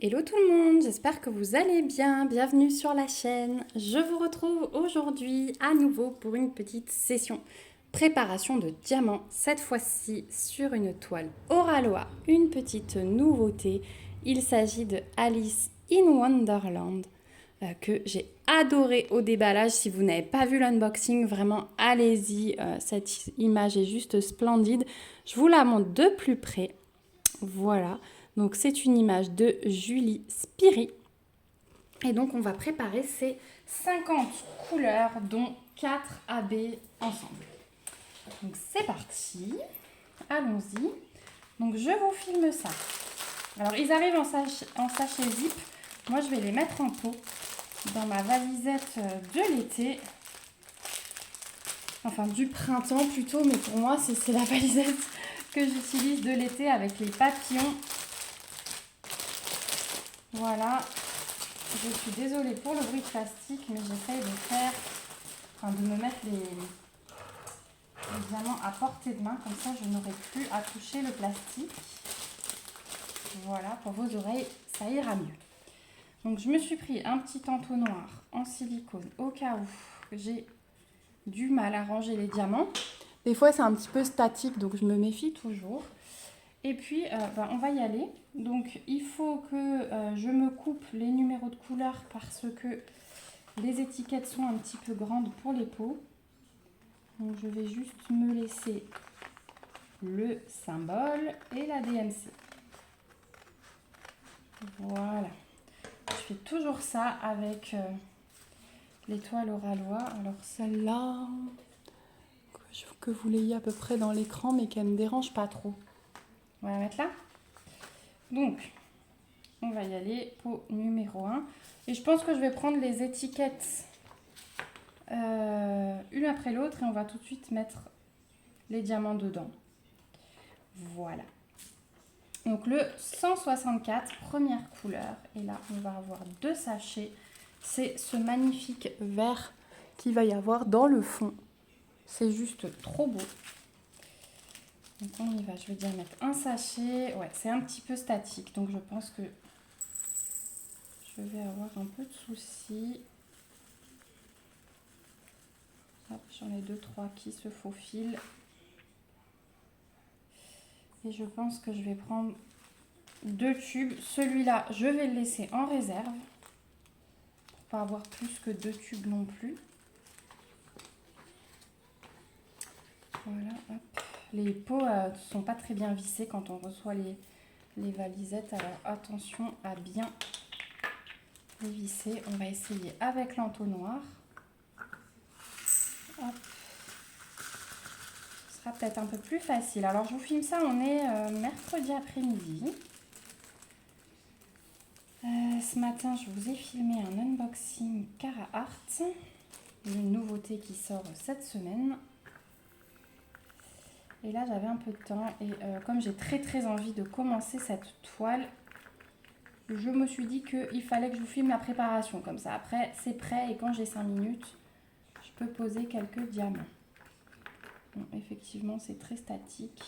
Hello tout le monde, j'espère que vous allez bien, bienvenue sur la chaîne. Je vous retrouve aujourd'hui à nouveau pour une petite session préparation de diamants, cette fois-ci sur une toile Oralois, une petite nouveauté. Il s'agit de Alice in Wonderland que j'ai adoré au déballage. Si vous n'avez pas vu l'unboxing, vraiment allez-y, cette image est juste splendide. Je vous la montre de plus près, voilà. Donc c'est une image de Julie Spiry. Et donc on va préparer ces 50 couleurs, dont 4 AB ensemble. Donc c'est parti, allons-y. Donc je vous filme ça. Alors ils arrivent en sachet zip. Moi je vais les mettre en pot dans ma valisette de l'été. Enfin du printemps plutôt, mais pour moi c'est la valisette que j'utilise de l'été avec les papillons. Voilà, je suis désolée pour le bruit de plastique, mais j'essaye de me mettre les diamants à portée de main, comme ça je n'aurai plus à toucher le plastique. Voilà, pour vos oreilles, ça ira mieux. Donc je me suis pris un petit entonnoir en silicone au cas où j'ai du mal à ranger les diamants. Des fois c'est un petit peu statique, donc je me méfie toujours. Et puis, on va y aller. Donc, il faut que je me coupe les numéros de couleurs parce que les étiquettes sont un petit peu grandes pour les pots. Donc, je vais juste me laisser le symbole et la DMC. Voilà. Je fais toujours ça avec l'étoile Oralois. Alors, celle-là, que vous l'ayez à peu près dans l'écran, mais qu'elle ne me dérange pas trop. On va la mettre là. Donc, on va y aller, pot numéro 1. Et je pense que je vais prendre les étiquettes une après l'autre et on va tout de suite mettre les diamants dedans. Voilà. Donc le 164, première couleur. Et là, on va avoir 2 sachets. C'est ce magnifique vert qu'il va y avoir dans le fond. C'est juste trop beau. Donc on y va, je vais déjà mettre un sachet. Ouais, c'est un petit peu statique, donc je pense que je vais avoir un peu de soucis. J'en ai 2-3 qui se faufilent. Et je pense que je vais prendre 2 tubes. Celui-là, je vais le laisser en réserve. Pour pas avoir plus que 2 tubes non plus. Voilà, hop. Les pots ne sont pas très bien vissés quand on reçoit les valisettes. Alors attention à bien les visser. On va essayer avec l'entonnoir. Hop. Ce sera peut-être un peu plus facile. Alors je vous filme ça, on est mercredi après-midi. Ce matin, je vous ai filmé un unboxing Cara Art, une nouveauté qui sort cette semaine. Et là, j'avais un peu de temps et comme j'ai très envie de commencer cette toile, je me suis dit qu'il fallait que je vous filme la préparation. Comme ça, après, c'est prêt et quand j'ai 5 minutes, je peux poser quelques diamants. Bon, effectivement, c'est très statique.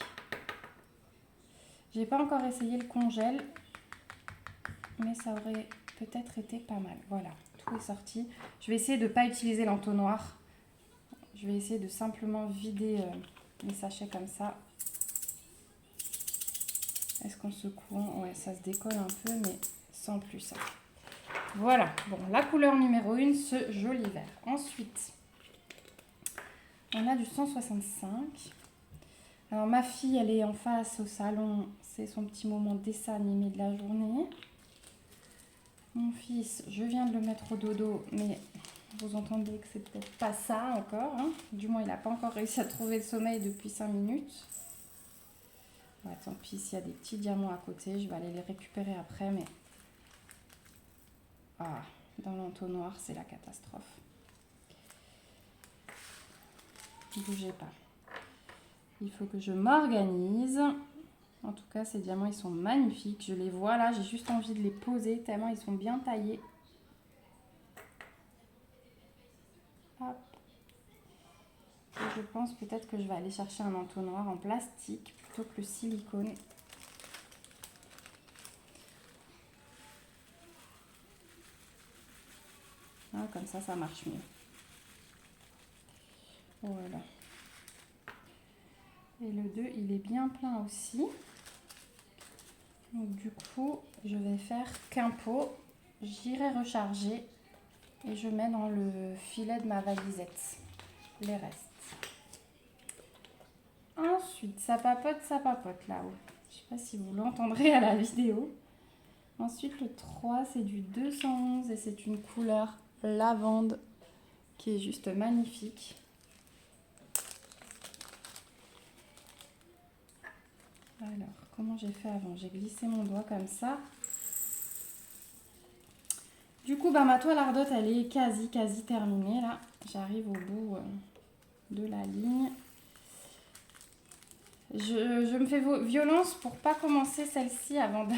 J'ai pas encore essayé le congèle, mais ça aurait peut-être été pas mal. Voilà, tout est sorti. Je vais essayer de ne pas utiliser l'entonnoir. Je vais essayer de simplement vider les sachets comme ça. Est-ce qu'en secouant, ouais, ça se décolle un peu, mais sans plus. Voilà, bon, la couleur numéro 1, ce joli vert. Ensuite, on a du 165. Alors, ma fille, elle est en face au salon. C'est son petit moment dessin animé de la journée. Mon fils, je viens de le mettre au dodo, mais vous entendez que c'est peut-être pas ça encore. Hein. Du moins, il n'a pas encore réussi à trouver le sommeil depuis 5 minutes. Ouais, tant pis, s'il y a des petits diamants à côté, je vais aller les récupérer après, mais... Ah, dans l'entonnoir, c'est la catastrophe. Ne bougez pas. Il faut que je m'organise. En tout cas, ces diamants, ils sont magnifiques. Je les vois là, j'ai juste envie de les poser tellement ils sont bien taillés. Hop. Et je pense peut-être que je vais aller chercher un entonnoir en plastique plutôt que le silicone. Ah, comme ça marche mieux. Voilà. Et le 2, il est bien plein aussi. Donc du coup, je vais faire qu'un pot. J'irai recharger et je mets dans le filet de ma valisette les restes. Ensuite, ça papote là-haut. Je ne sais pas si vous l'entendrez à la vidéo. Ensuite, le 3, c'est du 211 et c'est une couleur lavande qui est juste magnifique. Alors, comment j'ai fait avant? J'ai glissé mon doigt comme ça. Du coup, ma toile ardote, elle est quasi terminée là. J'arrive au bout de la ligne. Je me fais violence pour pas commencer celle-ci avant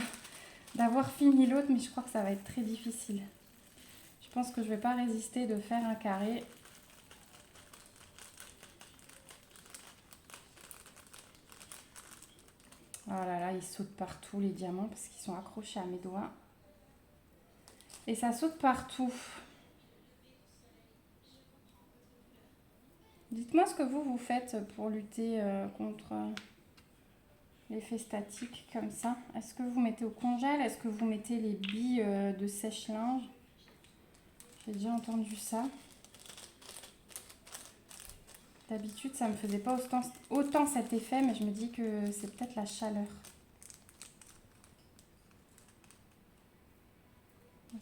d'avoir fini l'autre, mais je crois que ça va être très difficile. Je pense que je vais pas résister de faire un carré. Oh là là, ils sautent partout les diamants parce qu'ils sont accrochés à mes doigts. Et ça saute partout. Dites-moi ce que vous faites pour lutter contre l'effet statique comme ça. Est-ce que vous mettez au congèle? Est-ce que vous mettez les billes de sèche-linge? J'ai déjà entendu ça. D'habitude, ça ne me faisait pas autant cet effet, mais je me dis que c'est peut-être la chaleur.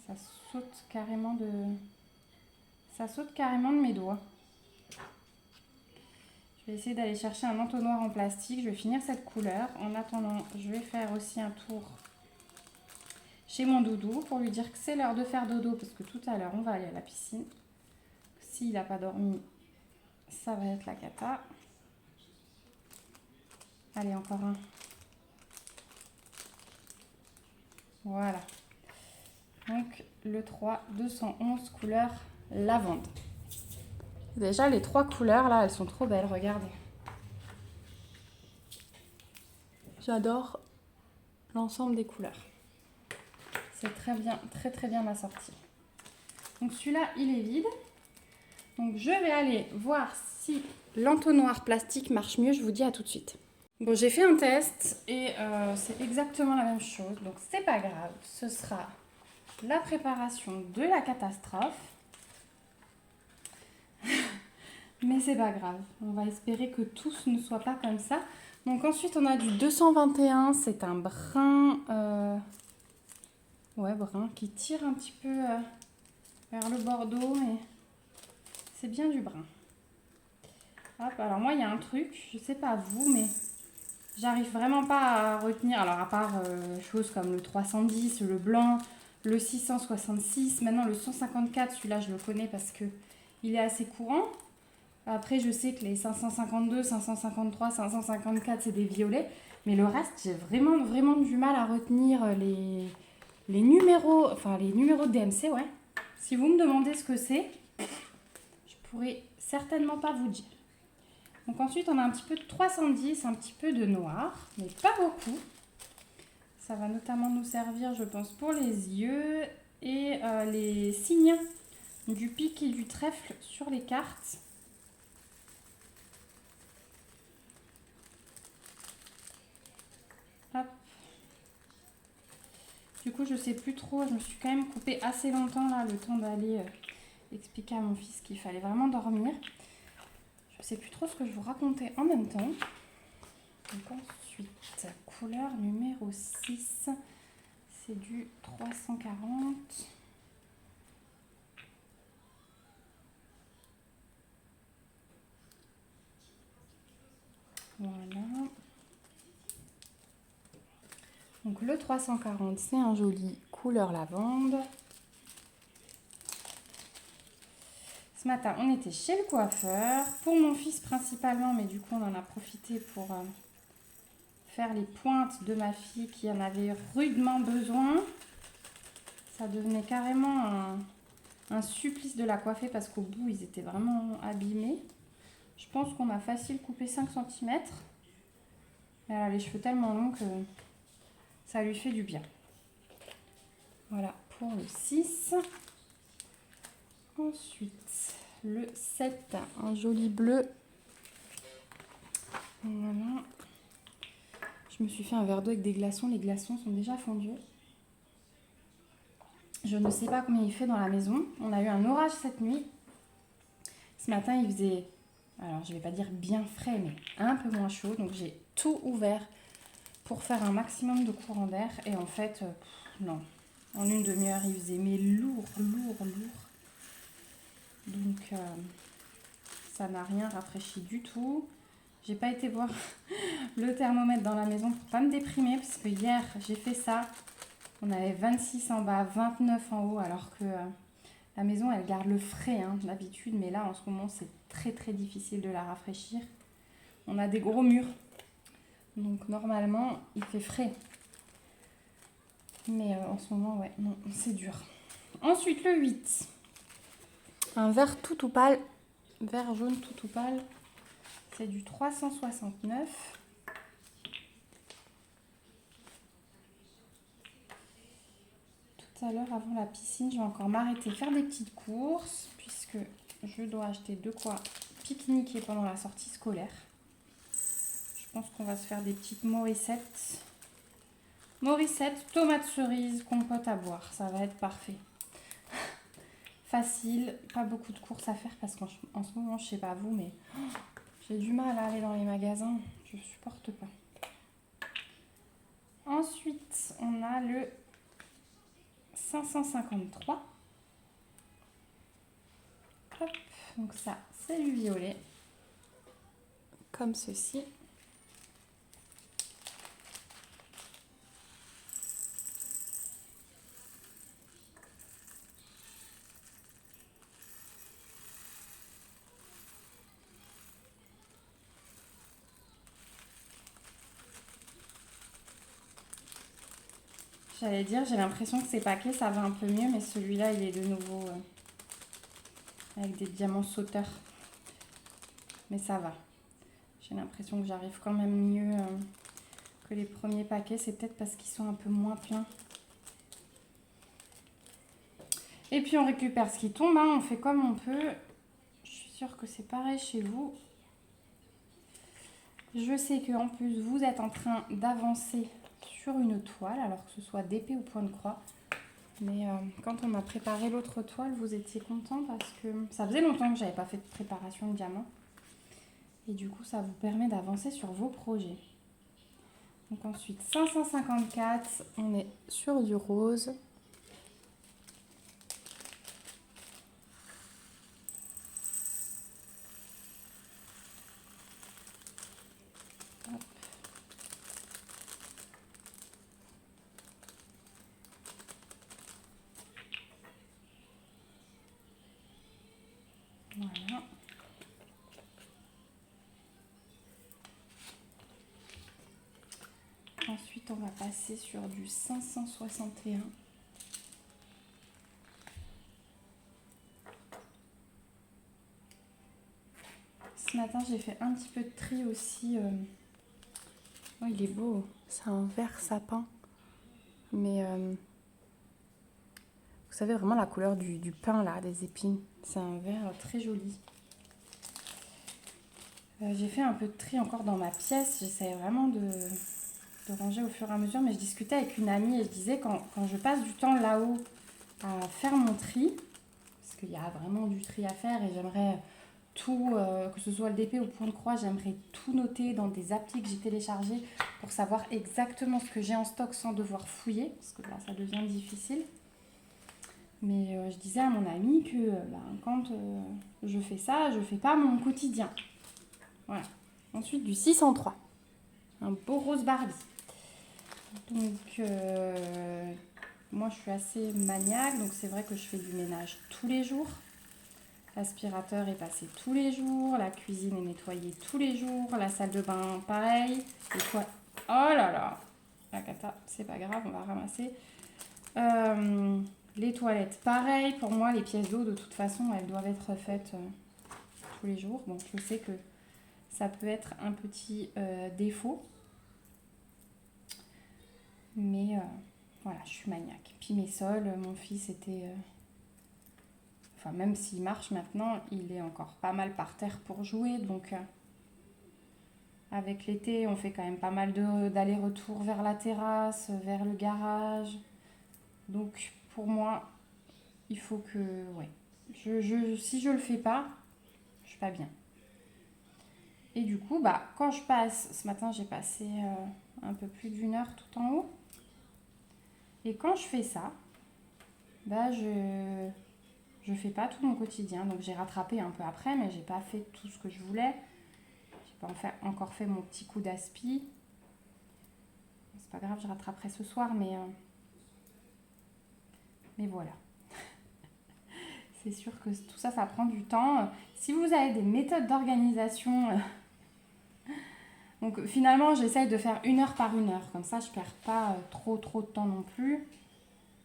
Ça saute carrément de mes doigts. Je vais essayer d'aller chercher un entonnoir en plastique. Je vais finir cette couleur. En attendant, je vais faire aussi un tour chez mon doudou pour lui dire que c'est l'heure de faire dodo parce que tout à l'heure, on va aller à la piscine. S'il n'a pas dormi, ça va être la cata. Allez, encore un. Voilà. Donc, le 3, 211 couleur lavande. Déjà, les 3 couleurs, là, elles sont trop belles, regardez. J'adore l'ensemble des couleurs. C'est très bien, très bien assorti. Donc, celui-là, il est vide. Donc, je vais aller voir si l'entonnoir plastique marche mieux. Je vous dis à tout de suite. Bon, j'ai fait un test et c'est exactement la même chose. Donc, c'est pas grave. Ce sera la préparation de la catastrophe. Mais c'est pas grave. On va espérer que tous ne soient pas comme ça. Donc, ensuite, on a du 221. C'est un brun... brun qui tire un petit peu vers le bordeaux. Mais c'est bien du brun. Hop, alors moi, il y a un truc. Je sais pas vous, mais... J'arrive vraiment pas à retenir, alors à part choses comme le 310, le blanc, le 666, maintenant le 154, celui-là je le connais parce que il est assez courant. Après je sais que les 552, 553, 554 c'est des violets, mais le reste j'ai vraiment du mal à retenir les numéros, enfin les numéros de DMC, ouais. Si vous me demandez ce que c'est, je pourrais certainement pas vous dire. Donc ensuite, on a un petit peu de 310, un petit peu de noir, mais pas beaucoup. Ça va notamment nous servir, je pense, pour les yeux et les signes du pic et du trèfle sur les cartes. Hop. Du coup, je sais plus trop, je me suis quand même coupée assez longtemps là, le temps d'aller expliquer à mon fils qu'il fallait vraiment dormir. Je sais plus trop ce que je vous racontais en même temps. Donc ensuite, couleur numéro 6, c'est du 340. Voilà. Donc le 340, c'est un joli couleur lavande. Ce matin, on était chez le coiffeur, pour mon fils principalement, mais du coup, on en a profité pour faire les pointes de ma fille qui en avait rudement besoin. Ça devenait carrément un supplice de la coiffer parce qu'au bout, ils étaient vraiment abîmés. Je pense qu'on a facile coupé 5 cm. Mais elle a les cheveux tellement longs que ça lui fait du bien. Voilà pour le 6. Ensuite, le 7, un joli bleu. Voilà. Je me suis fait un verre d'eau avec des glaçons. Les glaçons sont déjà fondus. Je ne sais pas combien il fait dans la maison. On a eu un orage cette nuit. Ce matin, il faisait, alors je ne vais pas dire bien frais, mais un peu moins chaud. Donc j'ai tout ouvert pour faire un maximum de courant d'air. Et en fait, non. En une demi-heure, il faisait mais lourd. Donc ça n'a rien rafraîchi du tout. J'ai pas été voir le thermomètre dans la maison pour pas me déprimer. Parce que hier, j'ai fait ça. On avait 26 en bas, 29 en haut. Alors que la maison, elle garde le frais d'habitude. Mais là, en ce moment, c'est très difficile de la rafraîchir. On a des gros murs. Donc normalement, il fait frais. Mais en ce moment, ouais, non, c'est dur. Ensuite, le 8. Un vert tout pâle. Vert jaune tout pâle. C'est du 369. Tout à l'heure, avant la piscine, je vais encore m'arrêter faire des petites courses. Puisque je dois acheter de quoi pique-niquer pendant la sortie scolaire. Je pense qu'on va se faire des petites morissettes. Morissettes, tomates cerises, compote à boire. Ça va être parfait. Facile, pas beaucoup de courses à faire parce qu'en ce moment, je sais pas vous, mais j'ai du mal à aller dans les magasins. Je supporte pas. Ensuite, on a le 553. Hop, donc ça, c'est du violet. Comme ceci. J'allais dire, j'ai l'impression que ces paquets, ça va un peu mieux, mais celui-là, il est de nouveau avec des diamants sauteurs. Mais ça va. J'ai l'impression que j'arrive quand même mieux que les premiers paquets. C'est peut-être parce qu'ils sont un peu moins pleins. Et puis on récupère ce qui tombe, on fait comme on peut. Je suis sûre que c'est pareil chez vous. Je sais qu'en plus, vous êtes en train d'avancer sur une toile, alors que ce soit d'épée ou point de croix. Mais quand on m'a préparé l'autre toile, vous étiez content parce que ça faisait longtemps que j'avais pas fait de préparation de diamant. Et du coup, ça vous permet d'avancer sur vos projets. Donc ensuite, 554, on est sur du rose. Hop. Voilà. Ensuite, on va passer sur du 561. Ce matin, j'ai fait un petit peu de tri aussi. Oh, il est beau. C'est un vert sapin. Mais vous savez vraiment la couleur du pain là, des épines. C'est un vert très joli. J'ai fait un peu de tri encore dans ma pièce. J'essaie vraiment de ranger au fur et à mesure. Mais je discutais avec une amie et je disais quand je passe du temps là-haut à faire mon tri, parce qu'il y a vraiment du tri à faire et j'aimerais tout, que ce soit le DP ou point de croix, j'aimerais tout noter dans des applis que j'ai téléchargées pour savoir exactement ce que j'ai en stock sans devoir fouiller, parce que là ça devient difficile. Mais je disais à mon ami que quand je fais ça, je fais pas mon quotidien. Voilà. Ensuite du 603, un beau rose Barbie. Donc moi je suis assez maniaque, donc c'est vrai que je fais du ménage tous les jours. L'aspirateur est passé tous les jours, la cuisine est nettoyée tous les jours, la salle de bain pareil. Les toilettes, oh là là, la cata, c'est pas grave, on va ramasser. Les toilettes pareil, pour moi les pièces d'eau de toute façon elles doivent être faites tous les jours. Bon, je sais que ça peut être un petit défaut, mais voilà, je suis maniaque. Puis mes sols, mon fils était... enfin même s'il marche maintenant, il est encore pas mal par terre pour jouer. Donc avec l'été, on fait quand même pas mal d'allers-retours vers la terrasse, vers le garage. Donc pour moi, il faut que, ouais, si je le fais pas, je suis pas bien. Et du coup, bah, quand je passe, ce matin j'ai passé un peu plus d'1 heure tout en haut. Et quand je fais ça, bah, je fais pas tout mon quotidien. Donc j'ai rattrapé un peu après, mais j'ai pas fait tout ce que je voulais. J'ai pas encore fait mon petit coup d'aspi. C'est pas grave, je rattraperai ce soir, mais voilà. C'est sûr que tout ça, ça prend du temps. Si vous avez des méthodes d'organisation, donc finalement, j'essaye de faire 1 heure par 1 heure. Comme ça, je perds pas trop de temps non plus.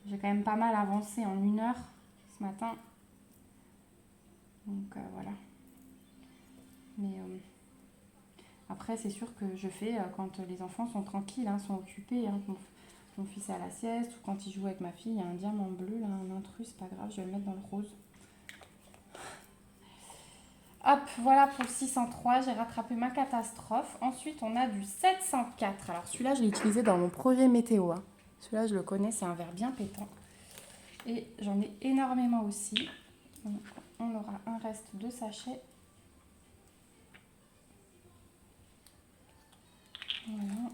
J'ai quand même pas mal avancé en 1 heure ce matin. Donc voilà. Mais après, c'est sûr que je fais quand les enfants sont tranquilles, hein, sont occupés. Hein. Mon fils est à la sieste, ou quand il joue avec ma fille, il y a un diamant bleu, là, un intrus, c'est pas grave, je vais le mettre dans le rose. Hop, voilà pour le 603, j'ai rattrapé ma catastrophe. Ensuite, on a du 704. Alors celui-là, je l'ai utilisé dans mon projet météo. Hein. Celui-là, je le connais, c'est un verre bien pétant. Et j'en ai énormément aussi. Donc, on aura un reste de sachet. Voilà.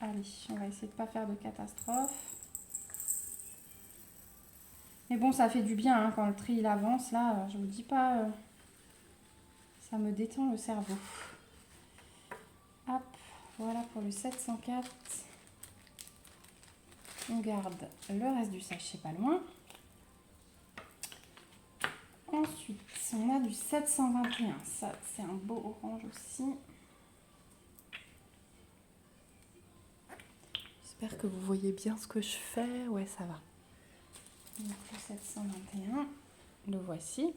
Allez, on va essayer de ne pas faire de catastrophe. Mais bon, ça fait du bien hein, quand le tri il avance. Là, je vous dis pas, ça me détend le cerveau. Hop, voilà pour le 704. On garde le reste du sachet pas loin. Ensuite, on a du 721. Ça, c'est un beau orange aussi. J'espère que vous voyez bien ce que je fais. Ouais, ça va. Donc, le 721, le voici.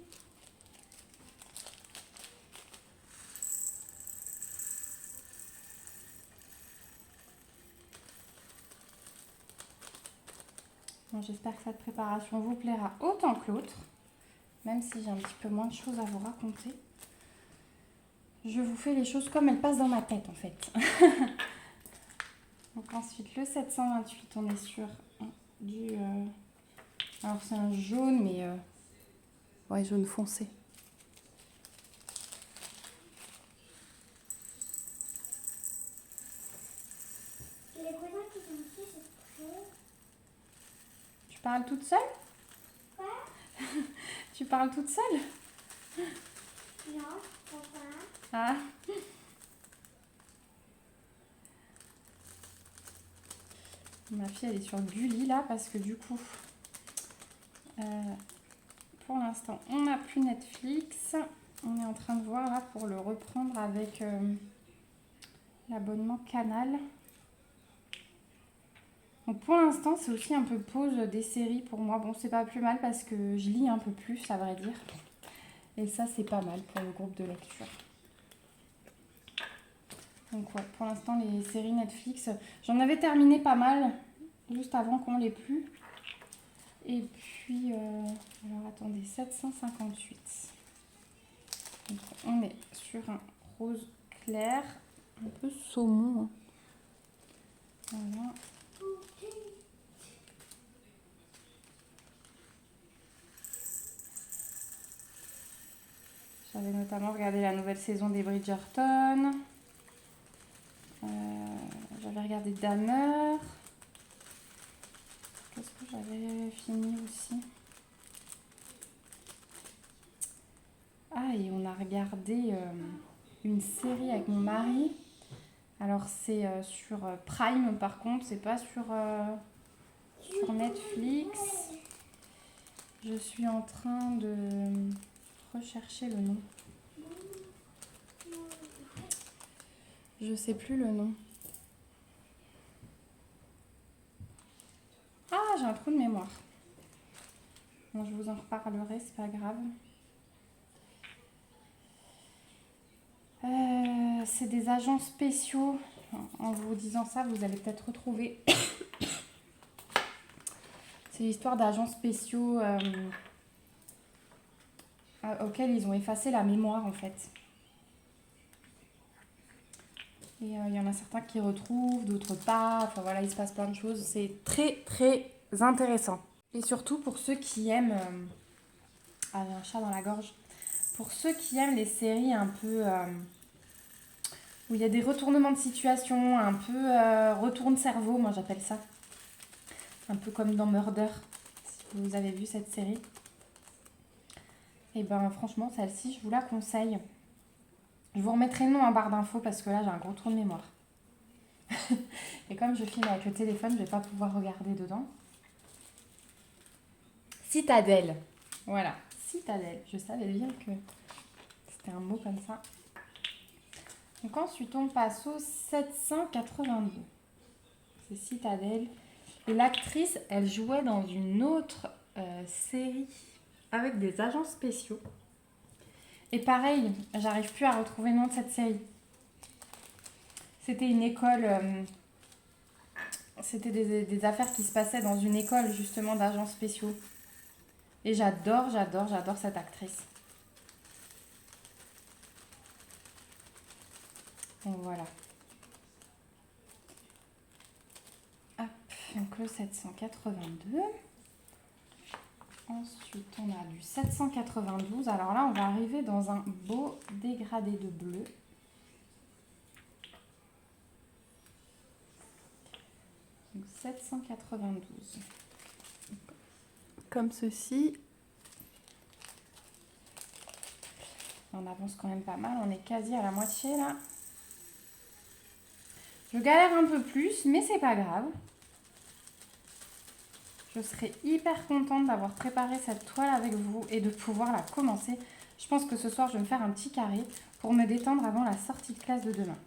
Bon, j'espère que cette préparation vous plaira autant que l'autre. Même si j'ai un petit peu moins de choses à vous raconter. Je vous fais les choses comme elles passent dans ma tête en fait. Donc ensuite le 728, on est sur du... alors c'est un jaune mais... ouais, jaune foncé. Les cousins qui sont ici, c'est prêt. Tu parles toute seule? Ouais. Tu parles toute seule? Non, papa. Ah. Ma fille elle est sur Gulli là parce que du coup pour l'instant on n'a plus Netflix. On est en train de voir là pour le reprendre avec l'abonnement Canal. Donc pour l'instant c'est aussi un peu pause des séries pour moi. Bon c'est pas plus mal parce que je lis un peu plus à vrai dire. Et ça c'est pas mal pour le groupe de lecture. Donc ouais, pour l'instant les séries Netflix, j'en avais terminé pas mal juste avant qu'on l'ait plus. Et puis, alors attendez, 758. Donc on est sur un rose clair, un peu saumon. Voilà. J'avais notamment regardé la nouvelle saison des Bridgerton. J'avais regardé Dahmer. Qu'est-ce que j'avais fini aussi? Ah, et on a regardé une série avec mon mari. Alors c'est sur Prime par contre, c'est pas sur Netflix. Je suis en train de rechercher le nom. Je sais plus le nom. Ah, j'ai un trou de mémoire. Bon, je vous en reparlerai, c'est pas grave. C'est des agents spéciaux. en vous disant ça, vous allez peut-être retrouver. C'est l'histoire d'agents spéciaux auxquels ils ont effacé la mémoire en fait. Et il y en a certains qui retrouvent, d'autres pas. Enfin voilà, il se passe plein de choses. C'est très très intéressant. Et surtout pour ceux qui aiment... Ah, j'ai un chat dans la gorge. Pour ceux qui aiment les séries un peu... où il y a des retournements de situation, un peu retour de cerveau, moi j'appelle ça. Un peu comme dans Murder, si vous avez vu cette série. Et ben franchement, celle-ci, je vous la conseille. Je vous remettrai le nom en barre d'infos parce que là, j'ai un gros trou de mémoire. Et comme je filme avec le téléphone, je ne vais pas pouvoir regarder dedans. Citadelle. Voilà, Citadelle. Je savais bien que c'était un mot comme ça. Donc ensuite, on passe au 782. C'est Citadelle. Et l'actrice, elle jouait dans une autre série avec des agents spéciaux. Et pareil, j'arrive plus à retrouver le nom de cette série. C'était une école... c'était des affaires qui se passaient dans une école justement d'agents spéciaux. Et j'adore cette actrice. Donc voilà. Hop, donc le 782. Ensuite, on a du 792. Alors là, on va arriver dans un beau dégradé de bleu. Donc 792. Comme ceci. On avance quand même pas mal. On est quasi à la moitié là. Je galère un peu plus, mais c'est pas grave. Je serai hyper contente d'avoir préparé cette toile avec vous et de pouvoir la commencer. Je pense que ce soir, je vais me faire un petit carré pour me détendre avant la sortie de classe de demain.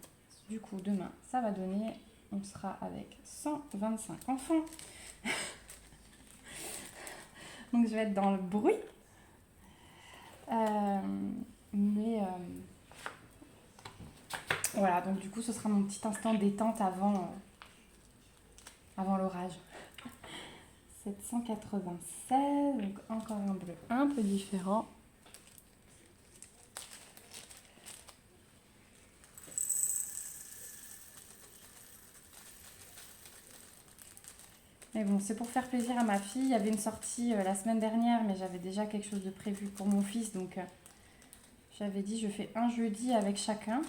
Du coup, demain, ça va donner... On sera avec 125 enfants. Donc, je vais être dans le bruit. Voilà, donc du coup, ce sera mon petit instant détente avant l'orage. 796, donc encore un bleu un peu différent. Mais bon, c'est pour faire plaisir à ma fille. Il y avait une sortie la semaine dernière, mais j'avais déjà quelque chose de prévu pour mon fils. Donc, j'avais dit, je fais un jeudi avec chacun.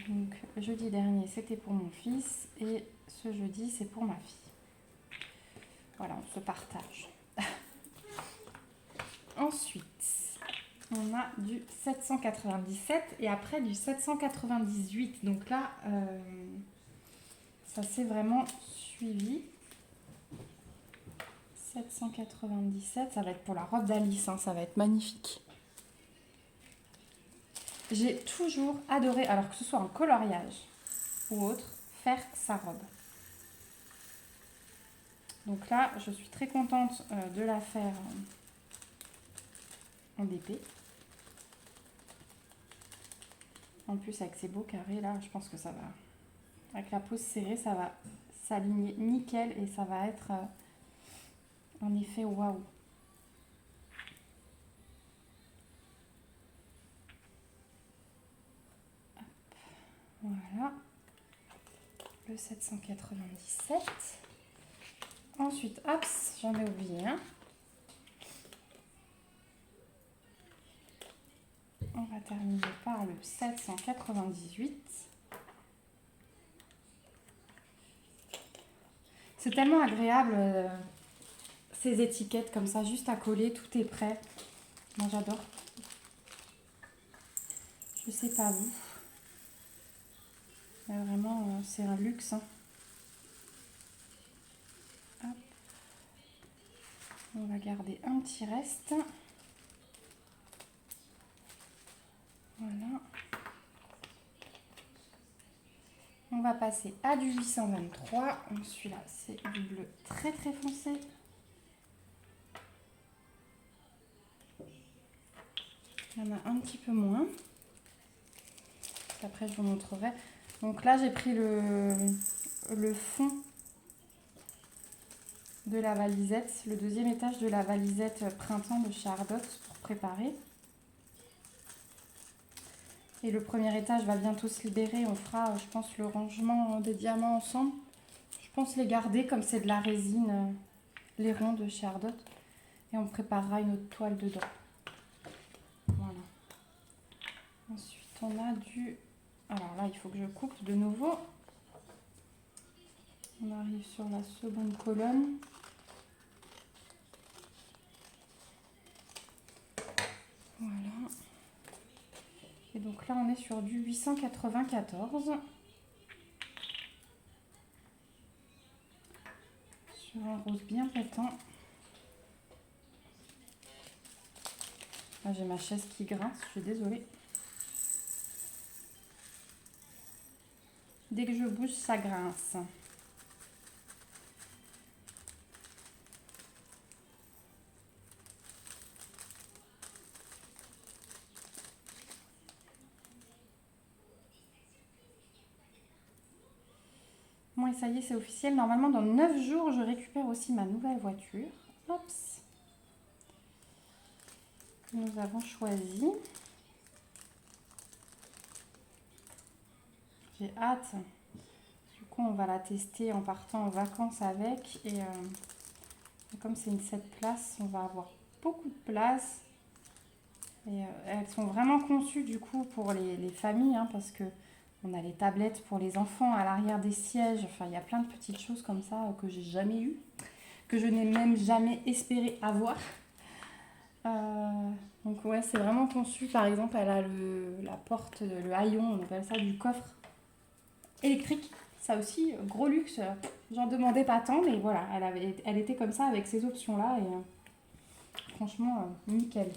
Donc, jeudi dernier, c'était pour mon fils. Et ce jeudi, c'est pour ma fille. Voilà, on se partage. Ensuite, on a du 797 et après du 798. Donc là, ça s'est vraiment suivi. 797, ça va être pour la robe d'Alice, hein, ça va être magnifique. J'ai toujours adoré, alors que ce soit en coloriage ou autre, faire sa robe. Donc là, je suis très contente de la faire en DP. En plus, avec ces beaux carrés là, je pense que ça va, avec la pose serrée, ça va s'aligner nickel et ça va être un effet waouh. Voilà, le 797. Ensuite, hop, j'en ai oublié un. On va terminer par le 798. C'est tellement agréable ces étiquettes comme ça, juste à coller, tout est prêt. Moi j'adore. Je sais pas vous. Mais vraiment, c'est un luxe. Hein. Hop. On va garder un petit reste. Voilà. On va passer à du 823. Celui-là, c'est du bleu très très foncé. Il y en a un petit peu moins. Après, je vous montrerai. Donc là, j'ai pris le fond de la valisette, le deuxième étage de la valisette printemps de chez Ardot pour préparer. Et le premier étage va bientôt se libérer. On fera, je pense, le rangement des diamants ensemble. Je pense les garder comme c'est de la résine, les ronds de chez Ardot. Et on préparera une autre toile dedans. Voilà. Ensuite, on a du... Alors là, il faut que je coupe de nouveau. On arrive sur la seconde colonne. Voilà. Et donc là, on est sur du 894. Sur un rose bien pétant. Là, j'ai ma chaise qui grince, je suis désolée. Dès que je bouge, ça grince. Bon, et ça y est, c'est officiel. Normalement, dans 9 jours, je récupère aussi ma nouvelle voiture. Oups. Nous avons choisi. J'ai hâte. Du coup, on va la tester en partant en vacances avec. Et comme c'est une 7 places, on va avoir beaucoup de place. Et elles sont vraiment conçues du coup pour les familles, hein, parce que on a les tablettes pour les enfants à l'arrière des sièges. Enfin, il y a plein de petites choses comme ça que j'ai jamais eues, que je n'ai même jamais espéré avoir. Donc ouais, c'est vraiment conçu. Par exemple, elle a la porte, le haillon, on appelle ça du coffre électrique. Ça aussi, gros luxe. J'en demandais pas tant, mais voilà, elle était comme ça avec ces options-là. Et franchement, nickel.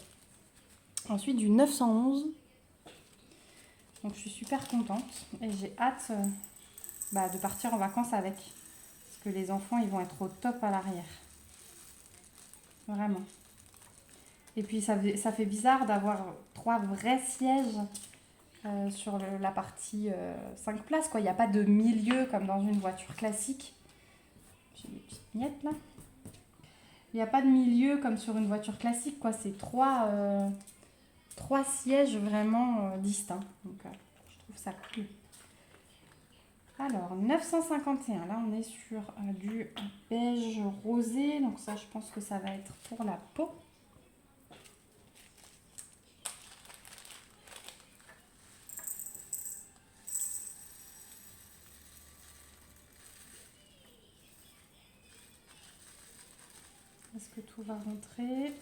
Ensuite, du 911. Donc je suis super contente et j'ai hâte de partir en vacances avec. Parce que les enfants, ils vont être au top à l'arrière. Vraiment. Et puis ça fait bizarre d'avoir 3 vrais sièges sur la partie 5 places, quoi. Il n'y a pas de milieu comme dans une voiture classique. J'ai des petites miettes là. Il n'y a pas de milieu comme sur une voiture classique, quoi. C'est 3 sièges vraiment distincts. Donc je trouve ça cool. Alors, 951, là on est sur du beige rosé, donc ça je pense que ça va être pour la peau. Est-ce que tout va rentrer?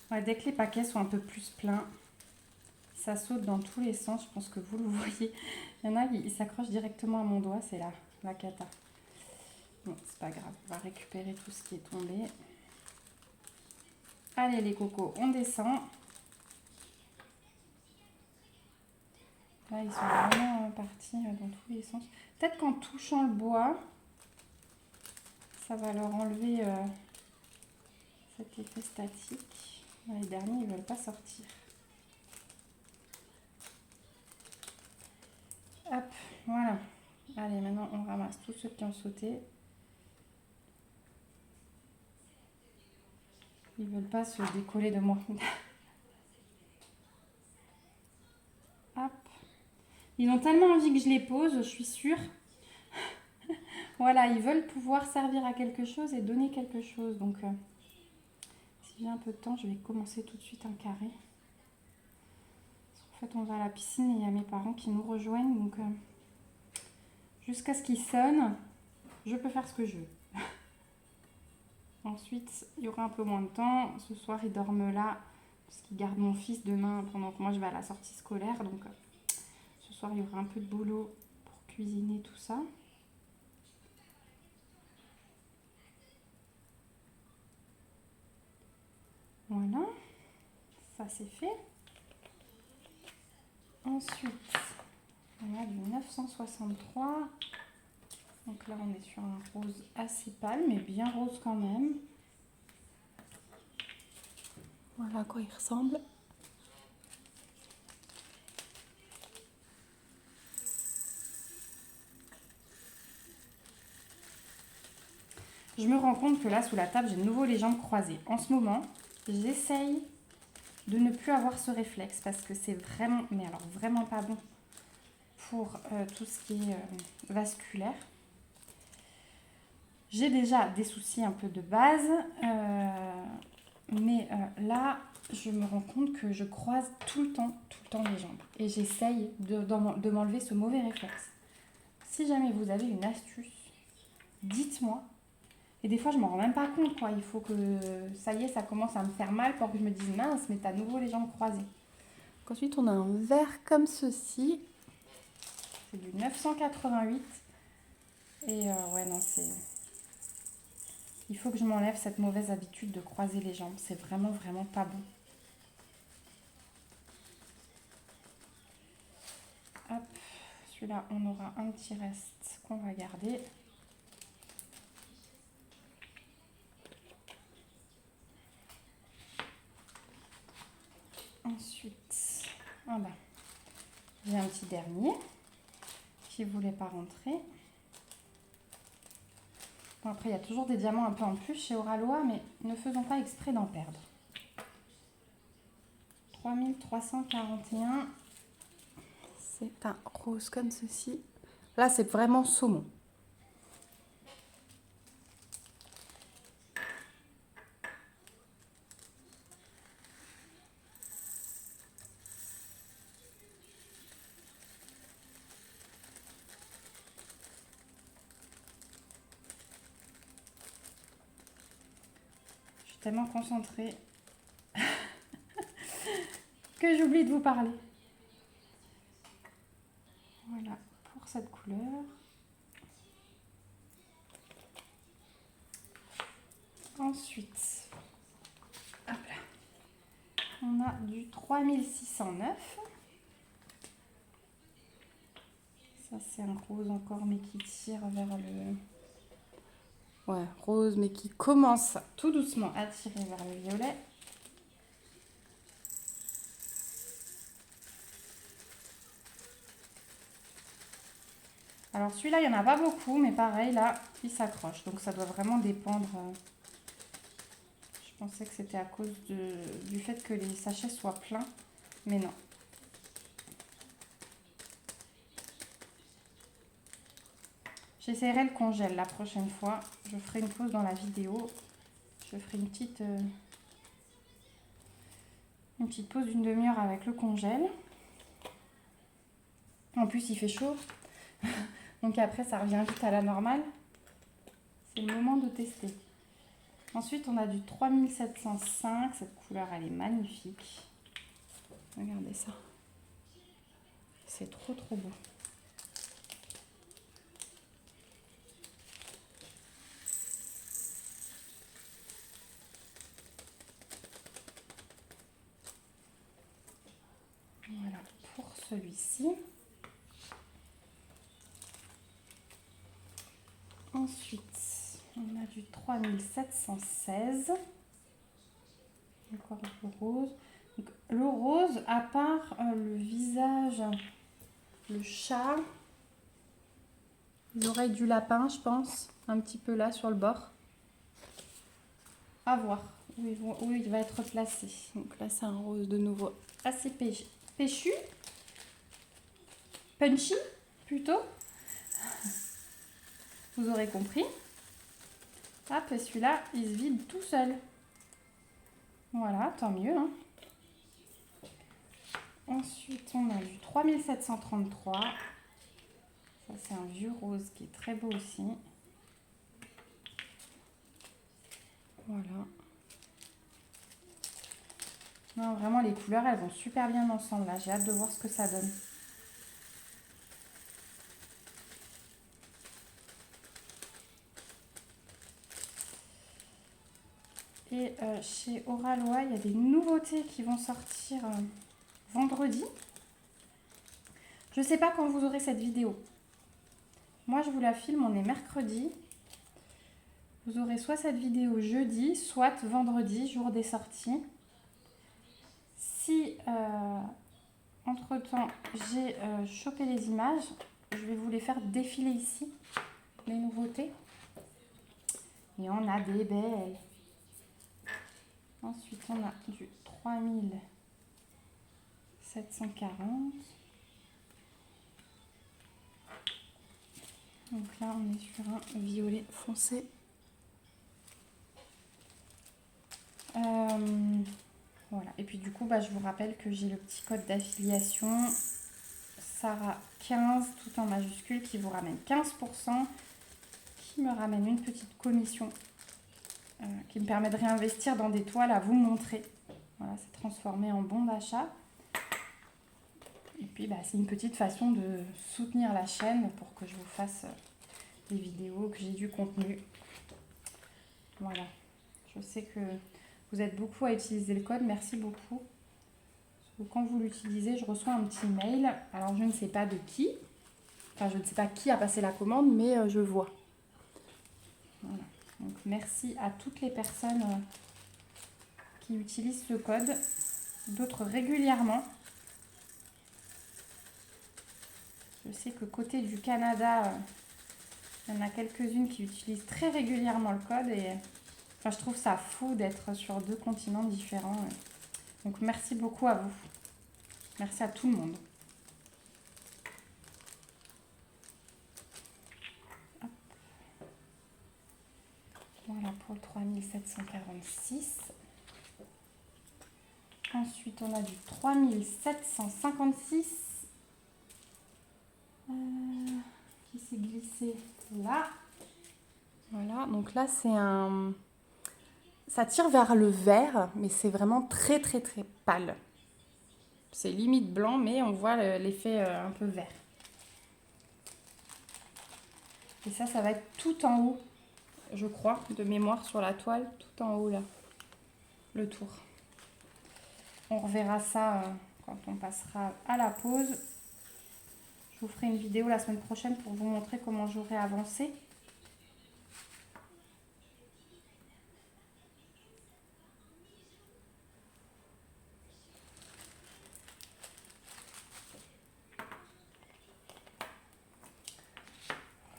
Ouais, dès que les paquets sont un peu plus pleins, ça saute dans tous les sens, je pense que vous le voyez. Il y en a, ils s'accrochent directement à mon doigt, c'est là, la cata. Bon, c'est pas grave, on va récupérer tout ce qui est tombé. Allez les cocos, on descend. Là, ils sont vraiment partis dans tous les sens. Peut-être qu'en touchant le bois, ça va leur enlever cet effet statique. Les derniers, ils ne veulent pas sortir. Hop, voilà. Allez, maintenant, on ramasse tous ceux qui ont sauté. Ils ne veulent pas se décoller de moi. Hop. Ils ont tellement envie que je les pose, je suis sûre. Voilà, ils veulent pouvoir servir à quelque chose et donner quelque chose. Donc, si j'ai un peu de temps, je vais commencer tout de suite un carré. En fait, on va à la piscine et il y a mes parents qui nous rejoignent. Donc, jusqu'à ce qu'ils sonnent, je peux faire ce que je veux. Ensuite, il y aura un peu moins de temps. Ce soir, ils dorment là parce qu'ils gardent mon fils demain pendant que moi, je vais à la sortie scolaire. Donc, ce soir, il y aura un peu de boulot pour cuisiner tout ça. Voilà, ça c'est fait. Ensuite, on a du 963. Donc là, on est sur un rose assez pâle, mais bien rose quand même. Voilà à quoi il ressemble. Je me rends compte que là, sous la table, j'ai de nouveau les jambes croisées. En ce moment, j'essaye de ne plus avoir ce réflexe parce que c'est vraiment, mais alors vraiment pas bon pour tout ce qui est vasculaire. J'ai déjà des soucis un peu de base, mais là, je me rends compte que je croise tout le temps les jambes. Et j'essaye de m'enlever ce mauvais réflexe. Si jamais vous avez une astuce, dites-moi. Et des fois, je ne m'en rends même pas compte, quoi. Il faut que, ça y est, ça commence à me faire mal pour que je me dise, mince, mais t'as à nouveau les jambes croisées. Donc ensuite, on a un verre comme ceci. C'est du 988. Et ouais, non, c'est... Il faut que je m'enlève cette mauvaise habitude de croiser les jambes. C'est vraiment, vraiment pas bon. Hop, celui-là, on aura un petit reste qu'on va garder. Ensuite, voilà. J'ai un petit dernier qui ne voulait pas rentrer. Bon, après, il y a toujours des diamants un peu en plus chez Oralois, mais ne faisons pas exprès d'en perdre. 3341. C'est un rose comme ceci. Là, c'est vraiment saumon. Je suis tellement concentrée que j'oublie de vous parler. Voilà pour cette couleur. Ensuite, hop là, on a du 3609. Ça, c'est un rose encore, mais qui tire vers le... Ouais, rose, mais qui commence tout doucement à tirer vers le violet. Alors celui-là, il n'y en a pas beaucoup, mais pareil, là, il s'accroche. Donc ça doit vraiment dépendre. Je pensais que c'était à cause du fait que les sachets soient pleins, mais non. J'essaierai le congèle la prochaine fois. Je ferai une pause dans la vidéo. Je ferai une petite pause d'une demi-heure avec le congèle. En plus, il fait chaud. Donc après, ça revient vite à la normale. C'est le moment de tester. Ensuite, on a du 3705. Cette couleur, elle est magnifique. Regardez ça. C'est trop, trop beau. Voilà pour celui-ci. Ensuite, on a du 3716. Encore le rose. Donc, le rose, à part le visage, le chat, les oreilles du lapin, je pense, un petit peu là sur le bord. À voir où il va être placé. Donc là, c'est un rose de nouveau assez péchu. Punchy, plutôt. Vous aurez compris. Hop, et celui-là, il se vide tout seul. Voilà, tant mieux. Hein. Ensuite, on a du 3733. Ça, c'est un vieux rose qui est très beau aussi. Voilà. Non, vraiment, les couleurs, elles vont super bien ensemble. Là, j'ai hâte de voir ce que ça donne. Et chez Oralois, il y a des nouveautés qui vont sortir vendredi. Je ne sais pas quand vous aurez cette vidéo. Moi, je vous la filme, on est mercredi. Vous aurez soit cette vidéo jeudi, soit vendredi, jour des sorties. Si, entre-temps, j'ai chopé les images, je vais vous les faire défiler ici, les nouveautés. Et on a des belles. Ensuite, on a du 3740. Donc là, on est sur un violet foncé. Voilà. Et puis du coup, je vous rappelle que j'ai le petit code d'affiliation Sarah15 tout en majuscule qui vous ramène 15%, qui me ramène une petite commission qui me permet de réinvestir dans des toiles à vous montrer. Voilà, c'est transformé en bon d'achat. Et puis c'est une petite façon de soutenir la chaîne pour que je vous fasse des vidéos, que j'ai du contenu. Voilà. Je sais que vous êtes beaucoup à utiliser le code, merci beaucoup. Quand vous l'utilisez, je reçois un petit mail. Alors, je ne sais pas de qui. Enfin, je ne sais pas qui a passé la commande, mais je vois. Voilà. Donc, merci à toutes les personnes qui utilisent ce code. D'autres régulièrement. Je sais que côté du Canada, il y en a quelques-unes qui utilisent très régulièrement le code. Et je trouve ça fou d'être sur 2 continents différents. Donc, merci beaucoup à vous. Merci à tout le monde. Hop. Voilà pour le 3746. Ensuite, on a du 3756 qui s'est glissé là. Voilà, donc là, c'est un... Ça tire vers le vert, mais c'est vraiment très, très, très pâle. C'est limite blanc, mais on voit l'effet un peu vert. Et ça va être tout en haut, je crois, de mémoire sur la toile, tout en haut là, le tour. On reverra ça quand on passera à la pause. Je vous ferai une vidéo la semaine prochaine pour vous montrer comment j'aurai avancé.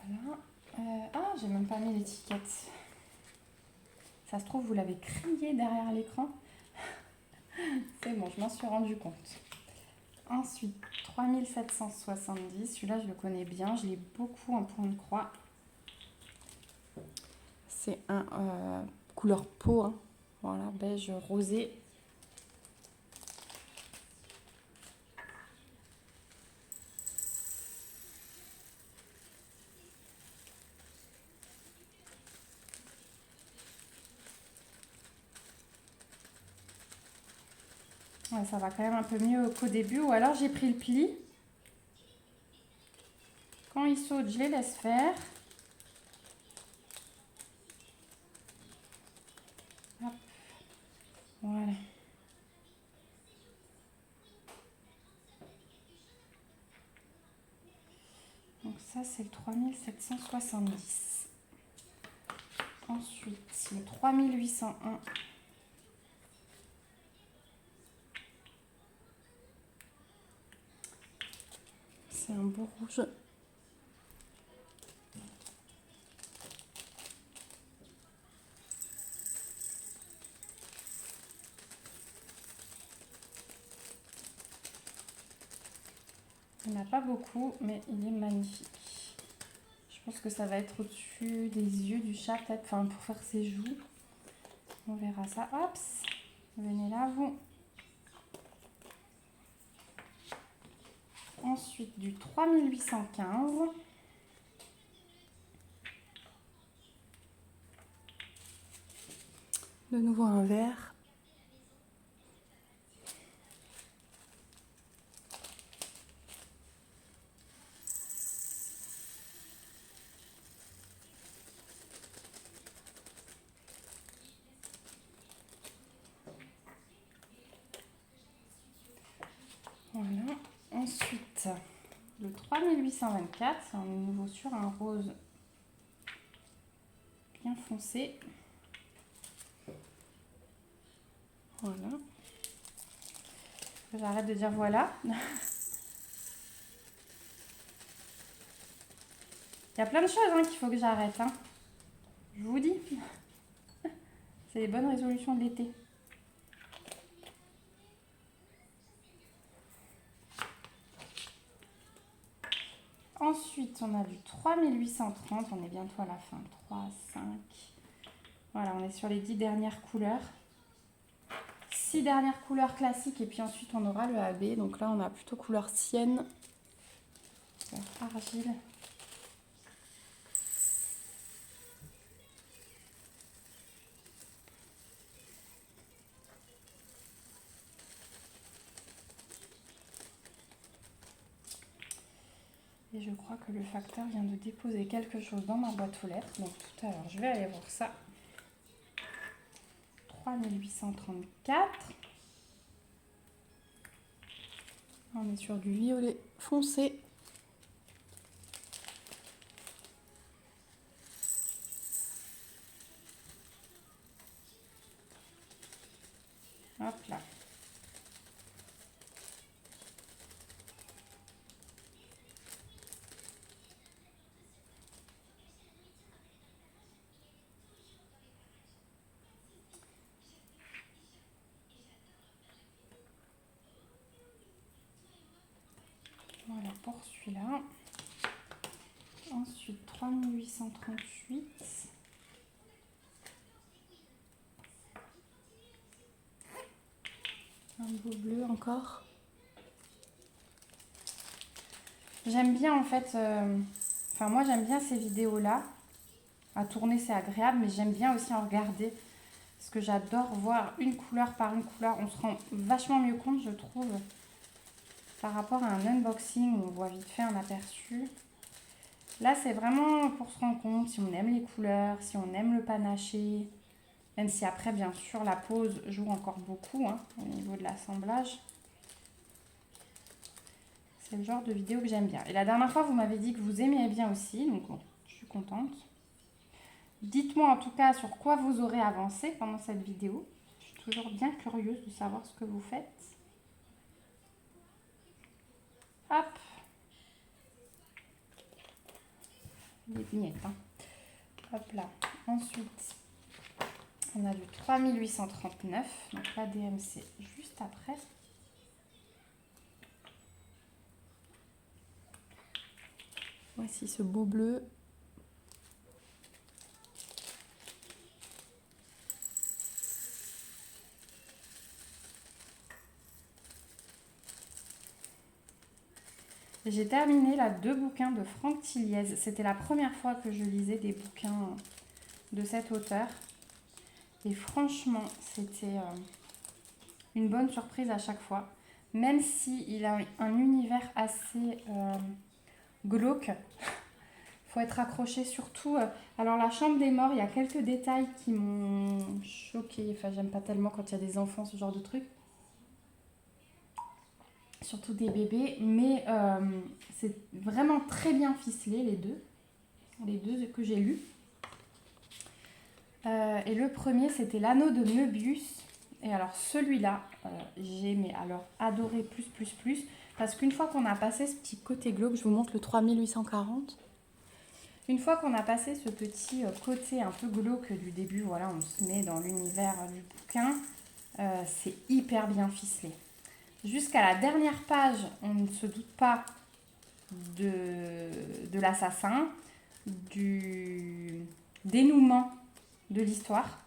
Voilà. J'ai même pas mis l'étiquette. Ça se trouve, vous l'avez crié derrière l'écran. C'est bon, je m'en suis rendu compte. Ensuite, 3770. Celui-là, je le connais bien. Je l'ai beaucoup en point de croix. C'est un couleur peau. Hein. Voilà, beige rosé. Ouais, ça va quand même un peu mieux qu'au début. Ou alors j'ai pris le pli. Quand ils sautent, je les laisse faire. Hop. Voilà. Donc ça, c'est le 3770. Ensuite, le 3801. C'est un beau rouge. Il n'y en a pas beaucoup, mais il est magnifique. Je pense que ça va être au-dessus des yeux du chat, peut-être, enfin pour faire ses joues. On verra ça. Hop, venez là, vous. Ensuite, du 3815. De nouveau un vert. Voilà. Ensuite, le 3824, c'est un nouveau sur un rose bien foncé. Voilà. J'arrête de dire voilà. Il y a plein de choses qu'il faut que j'arrête. Je vous dis, c'est les bonnes résolutions de l'été. Ensuite, on a du 3830, on est bientôt à la fin. 3, 5. Voilà, on est sur les 10 dernières couleurs. 6 dernières couleurs classiques et puis ensuite on aura le AB. Donc là, on a plutôt couleur sienne, couleur argile. Et je crois que le facteur vient de déposer quelque chose dans ma boîte aux lettres. Donc tout à l'heure, je vais aller voir ça. 3834. On est sur du violet foncé. Hop là. Voilà pour celui-là. Ensuite, 3838. Un beau bleu encore. J'aime bien en fait, moi j'aime bien ces vidéos-là. À tourner c'est agréable, mais j'aime bien aussi en regarder. Parce que j'adore voir une couleur par une couleur. On se rend vachement mieux compte, je trouve, par rapport à un unboxing où on voit vite fait un aperçu. Là, c'est vraiment pour se rendre compte si on aime les couleurs, si on aime le panaché. Même si après, bien sûr, la pose joue encore beaucoup au niveau de l'assemblage. C'est le genre de vidéo que j'aime bien. Et la dernière fois, vous m'avez dit que vous aimiez bien aussi. Donc, bon, je suis contente. Dites-moi en tout cas sur quoi vous aurez avancé pendant cette vidéo. Je suis toujours bien curieuse de savoir ce que vous faites. Hop. Les vignettes. Hop là. Ensuite, on a du 3839. Donc la DMC juste après. Voici ce beau bleu. J'ai terminé là 2 bouquins de Franck Tilliez. C'était la première fois que je lisais des bouquins de cet auteur. Et franchement, c'était une bonne surprise à chaque fois. Même s'il a un univers assez glauque. Faut être accroché surtout. Alors la chambre des morts, il y a quelques détails qui m'ont choquée. Enfin, j'aime pas tellement quand il y a des enfants, ce genre de trucs. Surtout des bébés. Mais c'est vraiment très bien ficelé, les deux. Les deux que j'ai lus. Et le premier, c'était l'anneau de Möbius. Et alors celui-là, j'ai adoré plus. Parce qu'une fois qu'on a passé ce petit côté glauque, je vous montre le 3840. Une fois qu'on a passé ce petit côté un peu glauque du début, voilà, on se met dans l'univers du bouquin, c'est hyper bien ficelé. Jusqu'à la dernière page, on ne se doute pas de l'assassin, du dénouement de l'histoire.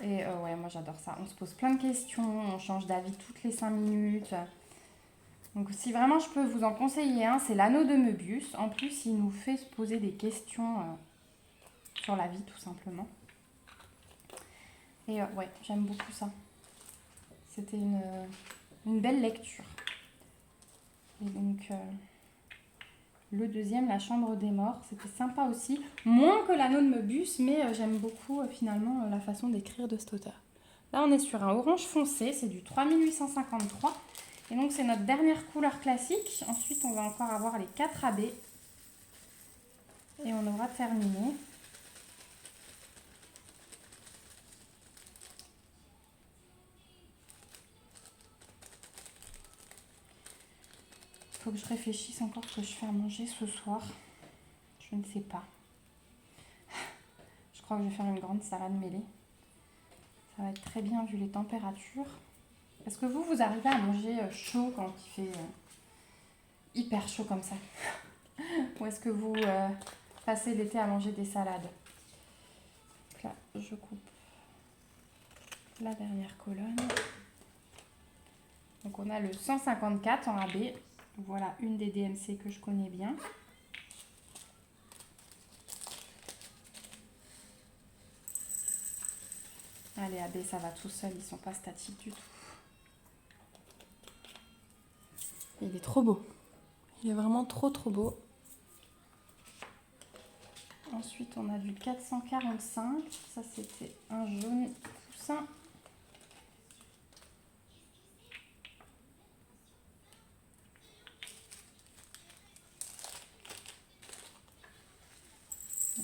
Et ouais, moi j'adore ça. On se pose plein de questions, on change d'avis toutes les 5 minutes. Donc si vraiment je peux vous en conseiller un, c'est l'anneau de Möbius. En plus, il nous fait se poser des questions sur la vie tout simplement. Et ouais, j'aime beaucoup ça. C'était une belle lecture. Et donc le deuxième, la chambre des morts, c'était sympa aussi. Moins que l'anneau de Möbius, mais j'aime beaucoup finalement la façon d'écrire de cet auteur. Là, on est sur un orange foncé, c'est du 3853. Et donc, c'est notre dernière couleur classique. Ensuite, on va encore avoir les 4 AB. Et on aura terminé. Il faut que je réfléchisse encore ce que je fais à manger ce soir. Je ne sais pas. Je crois que je vais faire une grande salade mêlée. Ça va être très bien vu les températures. Est-ce que vous arrivez à manger chaud quand il fait hyper chaud comme ça? Ou est-ce que vous passez l'été à manger des salades? Donc là, je coupe la dernière colonne. Donc on a le 154 en AB. Voilà une des DMC que je connais bien. Allez, AB, ça va tout seul, ils sont pas statiques du tout. Il est trop beau. Il est vraiment trop beau. Ensuite, on a du 445. Ça, c'était un jaune poussin.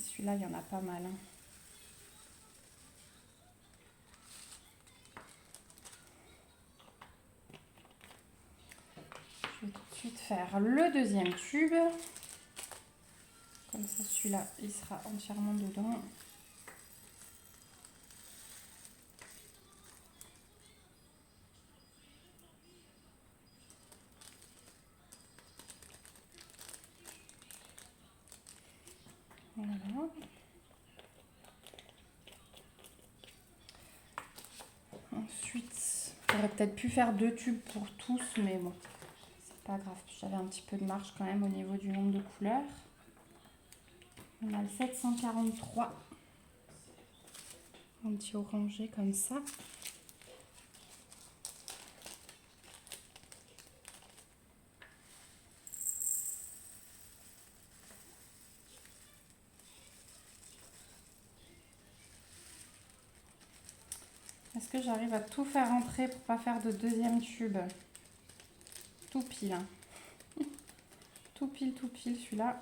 Celui-là, il y en a pas mal. Je vais tout de suite faire le deuxième tube. Comme ça, celui-là, il sera entièrement dedans. Voilà. Ensuite, j'aurais peut-être pu faire 2 tubes pour tous, mais bon, c'est pas grave. J'avais un petit peu de marge quand même au niveau du nombre de couleurs. On a le 743. Un petit orangé comme ça. Est-ce que j'arrive à tout faire entrer pour pas faire de deuxième tube? Tout pile. Hein. Tout pile celui-là.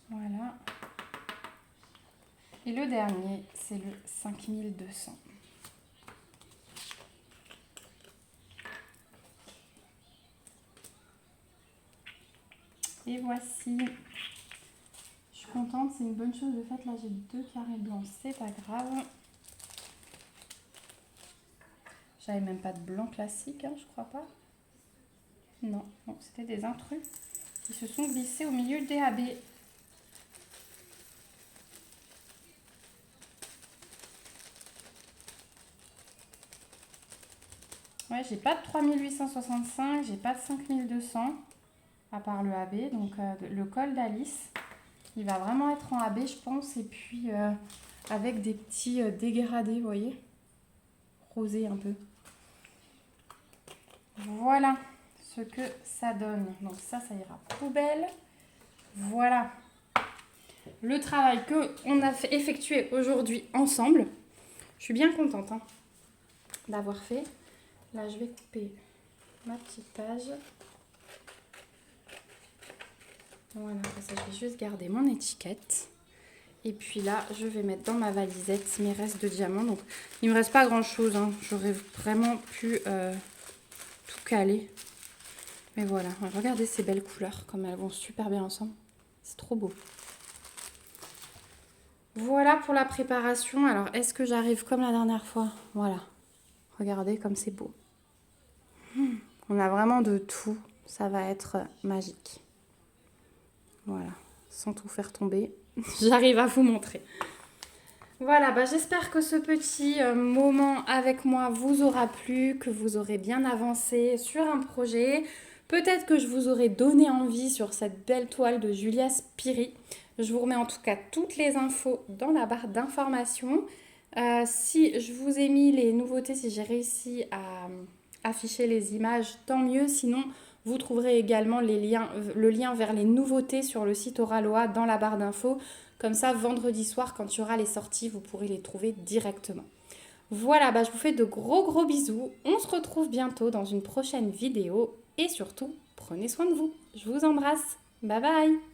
Voilà. Et le dernier, c'est le 5200. Et voici. Je suis contente, c'est une bonne chose de fait. Là, j'ai 2 carrés blancs, c'est pas grave. J'avais même pas de blanc classique, hein, je crois pas. Non, c'était des intrus qui se sont glissés au milieu des AB. Ouais, j'ai pas de 3865, j'ai pas de 5200, à part le AB. Donc le col d'Alice, il va vraiment être en AB, je pense. Et puis avec des petits dégradés, vous voyez, rosé un peu. Voilà ce que ça donne. Donc ça ira poubelle. Voilà le travail qu'on a effectué aujourd'hui ensemble. Je suis bien contente d'avoir fait. Là, je vais couper ma petite page. Voilà, ça, je vais juste garder mon étiquette. Et puis là, je vais mettre dans ma valisette mes restes de diamants. Donc, il ne me reste pas grand-chose. J'aurais vraiment pu tout caler. Mais voilà, regardez ces belles couleurs, comme elles vont super bien ensemble. C'est trop beau. Voilà pour la préparation. Alors, est-ce que j'arrive comme la dernière fois? Voilà. Regardez comme c'est beau. On a vraiment de tout. Ça va être magique. Voilà. Sans tout faire tomber. J'arrive à vous montrer. Voilà, j'espère que ce petit moment avec moi vous aura plu, que vous aurez bien avancé sur un projet. Peut-être que je vous aurai donné envie sur cette belle toile de Julia Spiri. Je vous remets en tout cas toutes les infos dans la barre d'informations. Si je vous ai mis les nouveautés, si j'ai réussi à afficher les images, tant mieux. Sinon, vous trouverez également le lien vers les nouveautés sur le site Oraloa dans la barre d'infos. Comme ça, vendredi soir, quand il y aura les sorties, vous pourrez les trouver directement. Voilà, je vous fais de gros bisous. On se retrouve bientôt dans une prochaine vidéo. Et surtout, prenez soin de vous. Je vous embrasse. Bye bye.